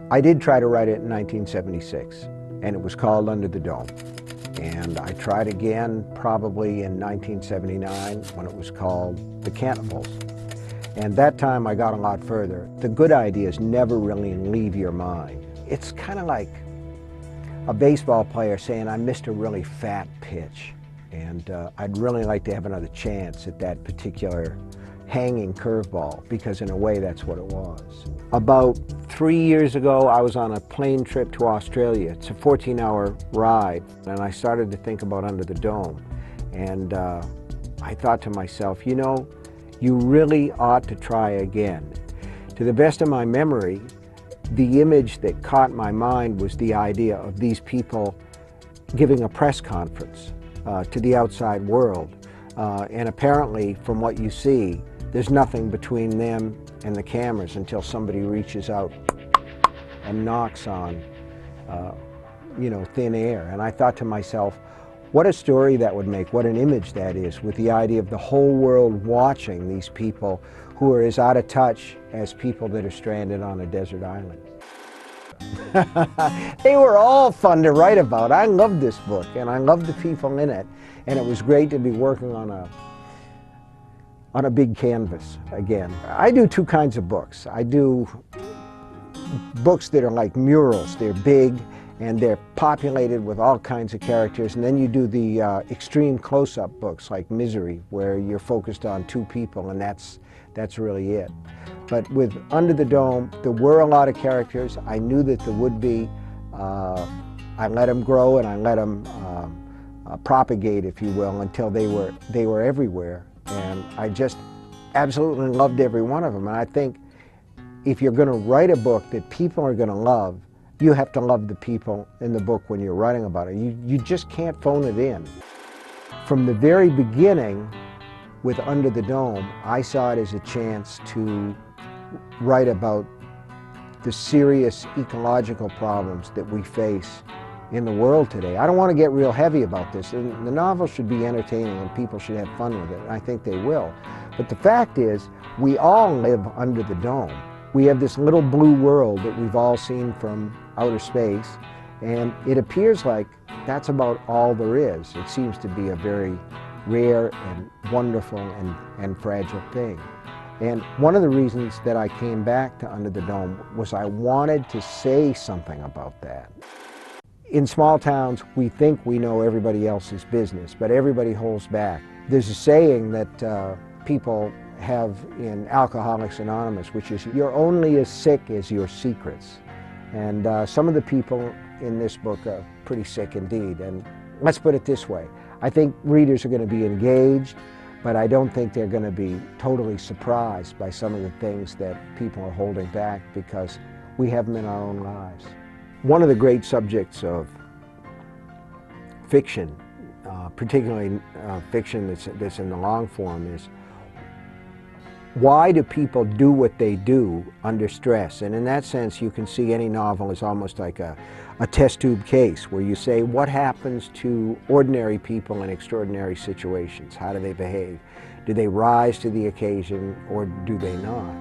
I did try to write it in 1976, and it was called Under the Dome. And I tried again probably in 1979 when it was called The Cannibals. And that time I got a lot further. The good ideas never really leave your mind. It's kind of like a baseball player saying, I missed a really fat pitch, and I'd really like to have another chance at that particular hanging curveball, because in a way that's what it was. About 3 years ago, I was on a plane trip to Australia. It's a 14-hour ride, and I started to think about Under the Dome. And I thought to myself, you know, you really ought to try again. To the best of my memory, the image that caught my mind was the idea of these people giving a press conference to the outside world. And apparently, from what you see, there's nothing between them and the cameras until somebody reaches out and knocks on, you know, thin air. And I thought to myself, what a story that would make, what an image that is, with the idea of the whole world watching these people who are as out of touch as people that are stranded on a desert island. They were all fun to write about. I loved this book, and I loved the people in it, and it was great to be working on a big canvas again. I do two kinds of books. I do books that are like murals. They're big, and they're populated with all kinds of characters. And then you do the extreme close-up books like Misery, where you're focused on two people, and that's really it. But with Under the Dome, there were a lot of characters. I knew that there would be. I let them grow, and I let them propagate, if you will, until they were everywhere. And I just absolutely loved every one of them. And I think if you're going to write a book that people are going to love, you have to love the people in the book when you're writing about it. You just can't phone it in. From the very beginning, with Under the Dome, I saw it as a chance to write about the serious ecological problems that we face in the world today. I don't want to get real heavy about this. The novel should be entertaining and people should have fun with it, and I think they will. But the fact is, we all live under the dome. We have this little blue world that we've all seen from outer space, and it appears like that's about all there is. It seems to be a very rare and wonderful and fragile thing. And one of the reasons that I came back to Under the Dome was I wanted to say something about that. In small towns, we think we know everybody else's business, but everybody holds back. There's a saying that people have in Alcoholics Anonymous, which is, you're only as sick as your secrets. And some of the people in this book are pretty sick indeed. And let's put it this way. I think readers are going to be engaged, but I don't think they're going to be totally surprised by some of the things that people are holding back, because we have them in our own lives. One of the great subjects of fiction, particularly fiction that's in the long form, is why do people do what they do under stress? And in that sense, you can see any novel as almost like a test tube case, where you say, what happens to ordinary people in extraordinary situations? How do they behave? Do they rise to the occasion, or do they not?